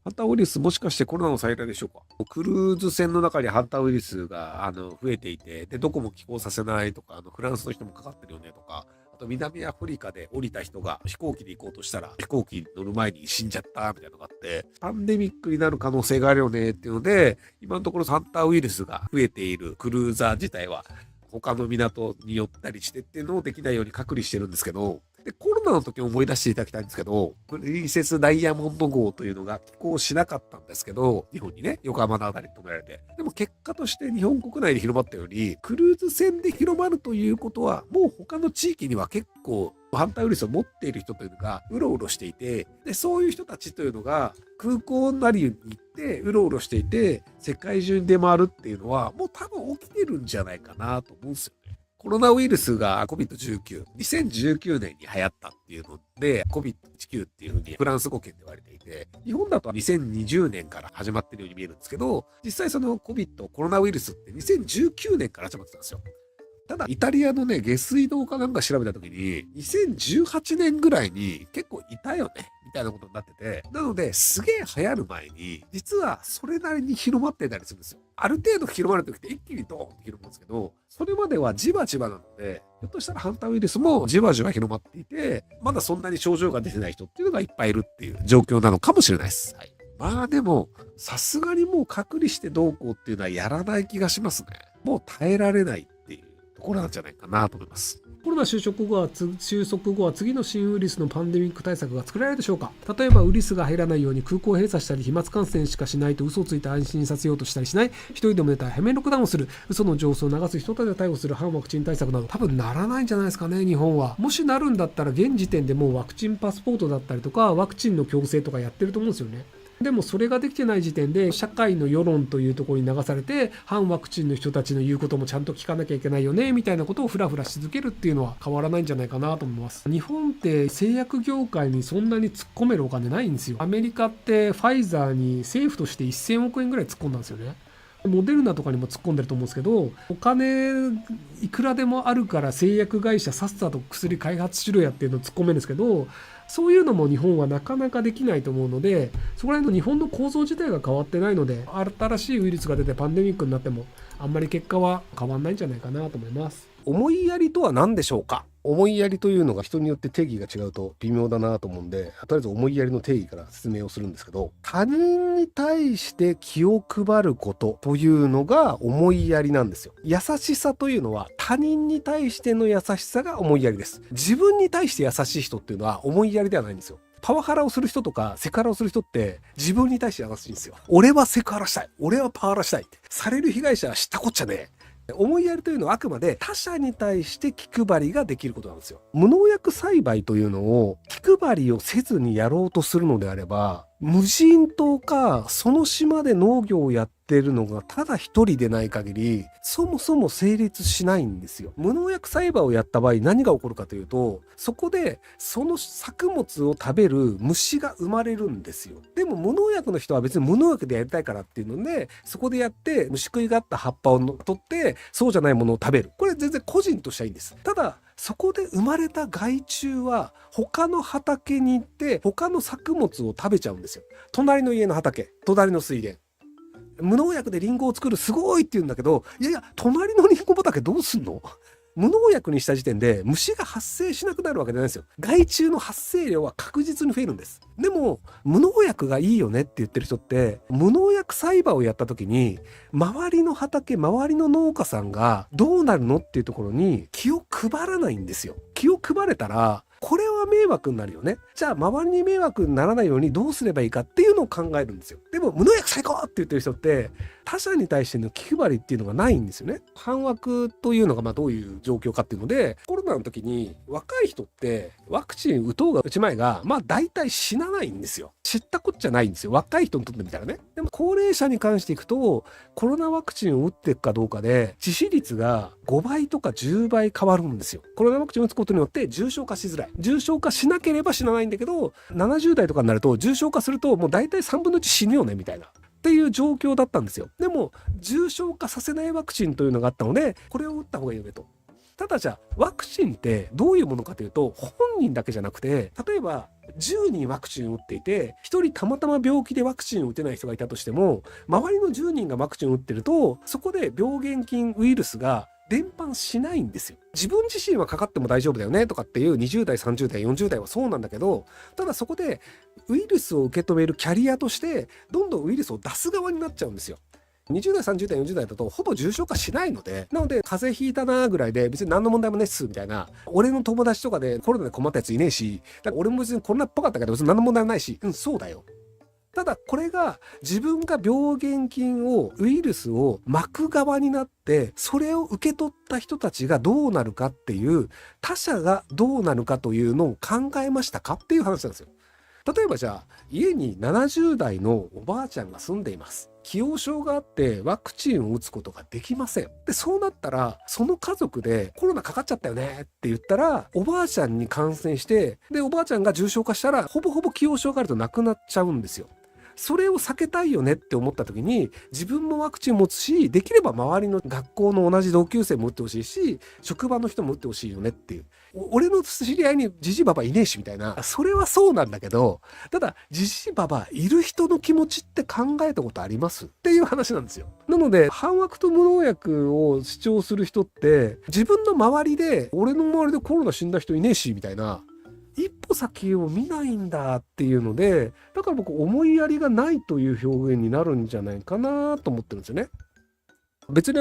ハンターウイルスもしかしてコロナの再来でしょうか。クルーズ船の中にハンターウイルスが増えていて、で、どこも寄港させないとか、フランスの人もかかってるよねとか、あと南アフリカで降りた人が飛行機で行こうとしたら、飛行機乗る前に死んじゃったみたいなのがあって、パンデミックになる可能性があるよねっていうので、今のところハンターウイルスが増えているクルーザー自体は、他の港に寄ったりしてっていうのをできないように隔離してるんですけど、で、コロナの時を思い出していただきたいんですけど、プリンセスダイヤモンド号というのが寄港しなかったんですけど、日本にね、横浜のあたりに止められて。でも結果として日本国内で広まったように、クルーズ船で広まるということは、もう他の地域には結構、ハンターウイルスを持っている人というのがうろうろしていて、で、そういう人たちというのが空港なりに行ってうろうろしていて、世界中に出回るっていうのは、もう多分起きてるんじゃないかなと思うんですよね。コロナウイルスが COVID-19、2019年に流行ったっていうので、COVID-19 っていうふうにフランス語圏で言われていて、日本だと2020年から始まってるように見えるんですけど、実際その COVID、コロナウイルスって2019年から始まってたんですよ。ただ、イタリアのね、下水道かなんか調べたときに、2018年ぐらいに結構いたよね、みたいなことになってて、なので、すげえ流行る前に、実はそれなりに広まってたりするんですよ。ある程度広まるときって一気にドーンって広まるんですけど、それまではじわじわなので、ひょっとしたらハンターウイルスもじわじわ広まっていて、まだそんなに症状が出てない人っていうのがいっぱいいるっていう状況なのかもしれないです。はい。まあでも、さすがにもう隔離してどうこうっていうのはやらない気がしますね。もう耐えられないっていうところなんじゃないかなと思います。コロナ収束後は次の新ウイルスのパンデミック対策が作られるでしょうか。例えばウイルスが入らないように空港を閉鎖したり、飛沫感染しかしないと嘘をついて安心させようとしたりしない、一人でも出たらヘメロックダウンをする、嘘の情報を流す人たちを逮捕する反ワクチン対策など、多分ならないんじゃないですかね、日本は。もしなるんだったら現時点でもうワクチンパスポートだったりとか、ワクチンの強制とかやってると思うんですよね。でもそれができてない時点で社会の世論というところに流されて、反ワクチンの人たちの言うこともちゃんと聞かなきゃいけないよねみたいなことをフラフラし続けるっていうのは変わらないんじゃないかなと思います。日本って製薬業界にそんなに突っ込めるお金ないんですよ。アメリカってファイザーに政府として1000億円ぐらい突っ込んだんですよね。モデルナとかにも突っ込んでると思うんですけど、お金いくらでもあるから製薬会社さっさと薬開発しろやっていうのを突っ込めるんですけど、そういうのも日本はなかなかできないと思うので、そこら辺の日本の構造自体が変わってないので、新しいウイルスが出てパンデミックになってもあんまり結果は変わんないんじゃないかなと思います。思いやりとは何でしょうか。思いやりというのが人によって定義が違うと微妙だなと思うんで、とりあえず思いやりの定義から説明をするんですけど、他人に対して気を配ることというのが思いやりなんですよ。優しさというのは他人に対しての優しさが思いやりです。自分に対して優しい人っていうのは思いやりではないんですよ。パワハラをする人とかセクハラをする人って自分に対して優しいんですよ。俺はセクハラしたい。俺はパワハラしたいって。される被害者は知ったこっちゃねえ。思いやりというのはあくまで他者に対して気配りができることなんですよ。無農薬栽培というのを気配りをせずにやろうとするのであれば、無人島かその島で農業をやってるのがただ一人でない限り、そもそも成立しないんですよ。無農薬栽培をやった場合何が起こるかというと、そこでその作物を食べる虫が生まれるんですよ。でも無農薬の人は別に無農薬でやりたいからっていうので、そこでやって虫食いがあった葉っぱを取ってそうじゃないものを食べる。これ全然個人としてはいいんです。ただそこで生まれた害虫は他の畑に行って他の作物を食べちゃうんですよ。隣の家の畑、隣の水源。無農薬でリンゴを作るすごいって言うんだけど、いやいや隣のリンゴ畑どうすんの？無農薬にした時点で虫が発生しなくなるわけじゃないですよ。害虫の発生量は確実に増えるんです。でも無農薬がいいよねって言ってる人って無農薬栽培をやった時に周りの畑、周りの農家さんがどうなるのっていうところに気を配らないんですよ。気を配れたらこれは迷惑になるよね。じゃあ周りに迷惑にならないようにどうすればいいかっていうのを考えるんですよ。でも無農薬最高って言ってる人って他者に対しての気配りっていうのがないんですよね。反ワクというのがどういう状況かっていうので、コロナの時に若い人ってワクチン打とうが打ちまいが大体死なないんですよ。知ったこっちゃないんですよ。若い人にとってみたらね。でも高齢者に関していくとコロナワクチンを打っていくかどうかで致死率が5倍とか10倍変わるんですよ。コロナワクチンを打つことによって重症化しづらい。重症化しなければ死なないんだけど、70代とかになると重症化するともう大体3分の1死ぬよねみたいな。っていう状況だったんですよ。でも重症化させないワクチンというのがあったので、これを打った方がいいよねと。ただじゃあワクチンってどういうものかというと、本人だけじゃなくて、例えば10人ワクチンを打っていて、1人たまたま病気でワクチンを打てない人がいたとしても、周りの10人がワクチンを打ってると、そこで病原菌ウイルスが伝播しないんですよ。自分自身はかかっても大丈夫だよねとかっていう20代、30代、40代はそうなんだけど、ただそこでウイルスを受け止めるキャリアとして、どんどんウイルスを出す側になっちゃうんですよ。20代、30代、40代だとほぼ重症化しないので、なので風邪ひいたなぐらいで別に何の問題もねっすみたいな、俺の友達とかでコロナで困ったやついねえし、だから俺も別にコロナっぽかったけど別に何の問題もないし、そうだよ。ただこれが自分が病原菌をウイルスを巻く側になってそれを受け取った人たちがどうなるかっていう他者がどうなるかというのを考えましたかっていう話なんですよ。例えばじゃあ家に70代のおばあちゃんが住んでいます。既往症があってワクチンを打つことができません。でそうなったらその家族でコロナかかっちゃったよねって言ったらおばあちゃんに感染してでおばあちゃんが重症化したらほぼほぼ既往症があるとなくなっちゃうんですよ。それを避けたいよねって思った時に自分もワクチン持つしできれば周りの学校の同じ同級生も打ってほしいし職場の人も打ってほしいよねっていう俺の知り合いにジジババいねえしみたいなそれはそうなんだけどただジジババいる人の気持ちって考えたことありますっていう話なんですよ。なので反ワクと無農薬を主張する人って自分の周りで俺の周りでコロナ死んだ人いねえしみたいな一歩先を見ないんだっていうのでだから僕思いやりがないという表現になるんじゃないかなと思ってるんですよね。別に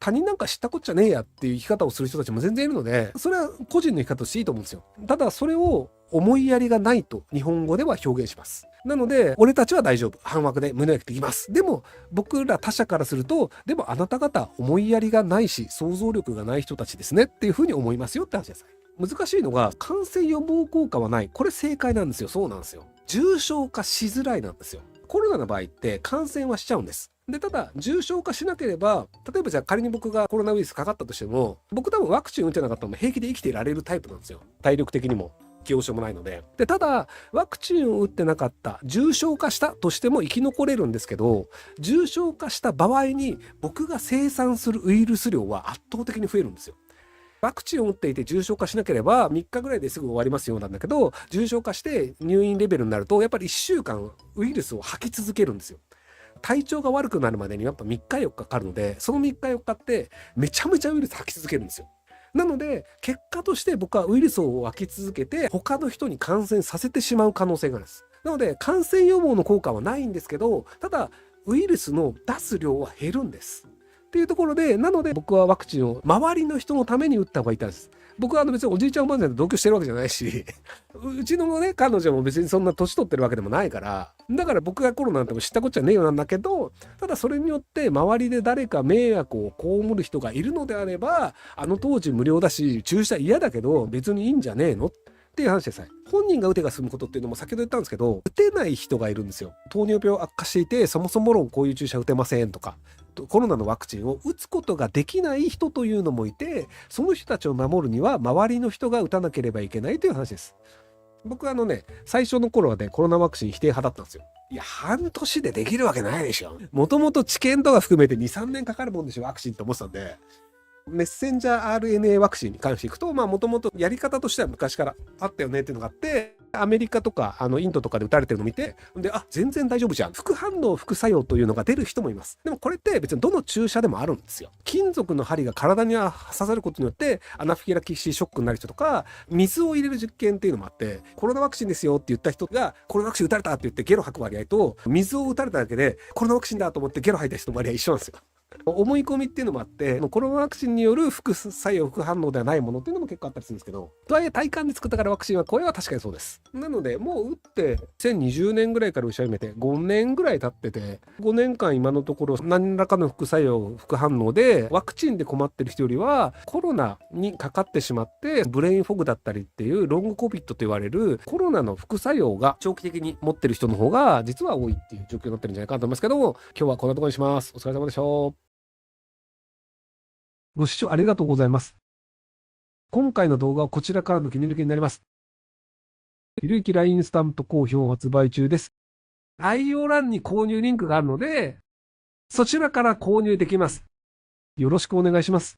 他人なんか知ったこっちゃねえやっていう生き方をする人たちも全然いるのでそれは個人の生き方としていいと思うんですよ。ただそれを思いやりがないと日本語では表現します。なので俺たちは大丈夫反ワクで無農薬できます。でも僕ら他者からするとでもあなた方思いやりがないし想像力がない人たちですねっていうふうに思いますよって話です。難しいのが感染予防効果はない。これ正解なんですよ。そうなんですよ。重症化しづらいなんですよ。コロナの場合って感染はしちゃうんです。でただ重症化しなければ例えばじゃあ仮に僕がコロナウイルスかかったとしても僕多分ワクチン打ってなかったらも平気で生きていられるタイプなんですよ。体力的にも既往症もないので。でただワクチンを打ってなかった重症化したとしても生き残れるんですけど重症化した場合に僕が生産するウイルス量は圧倒的に増えるんですよ。ワクチンを打っていて重症化しなければ3日ぐらいですぐ終わりますよなんだけど重症化して入院レベルになるとやっぱり1週間ウイルスを吐き続けるんですよ。体調が悪くなるまでにやっぱ3日4日かかるのでその3日4日ってめちゃめちゃウイルス吐き続けるんですよ。なので結果として僕はウイルスを吐き続けて他の人に感染させてしまう可能性があるんです。なので感染予防の効果はないんですけどただウイルスの出す量は減るんですっていうところでなので僕はワクチンを周りの人のために打った方がいいんです。僕は別におじいちゃんおばあちゃんと同居してるわけじゃないしうちのね彼女も別にそんな年取ってるわけでもないからだから僕がコロナなんても知ったこっちゃねえよなんだけどただそれによって周りで誰か迷惑を被る人がいるのであれば当時無料だし注射嫌だけど別にいいんじゃねえのっていう話でさえ本人が打てが済むことっていうのも先ほど言ったんですけど打てない人がいるんですよ。糖尿病悪化していてそもそも論こういう注射打てませんとかコロナのワクチンを打つことができない人というのもいてその人たちを守るには周りの人が打たなければいけないという話です。僕は最初の頃はねコロナワクチン否定派だったんですよ。いや半年でできるわけないでしょ。もともと治験とか含めて 2,3 年かかるもんでしょワクチンって思ってたんでメッセンジャー RNA ワクチンに関していくともともとやり方としては昔からあったよねっていうのがあってアメリカとかインドとかで打たれてるのを見てで全然大丈夫じゃん副反応副作用というのが出る人もいます。でもこれって別にどの注射でもあるんですよ。金属の針が体に刺さることによってアナフィラキシーショックになる人とか水を入れる実験っていうのもあってコロナワクチンですよって言った人がコロナワクチン打たれたって言ってゲロ吐く割合と水を打たれただけでコロナワクチンだと思ってゲロ吐いた人の割合一緒なんですよ。思い込みっていうのもあってコロナワクチンによる副作用副反応ではないものっていうのも結構あったりするんですけどとはいえ体感で作ったからワクチンはこれは確かにそうです。なのでもう打って2020年ぐらいから打ち始めて5年ぐらい経ってて5年間今のところ何らかの副作用副反応でワクチンで困ってる人よりはコロナにかかってしまってブレインフォグだったりっていうロングコビットと言われるコロナの副作用が長期的に持ってる人の方が実は多いっていう状況になってるんじゃないかなと思いますけども今日はこんなところにします。お疲れ様でした。ご視聴ありがとうございます。今回の動画はこちらからの切り抜きになります。ひろゆき LINE スタンプ好評発売中です。概要欄に購入リンクがあるので、そちらから購入できます。よろしくお願いします。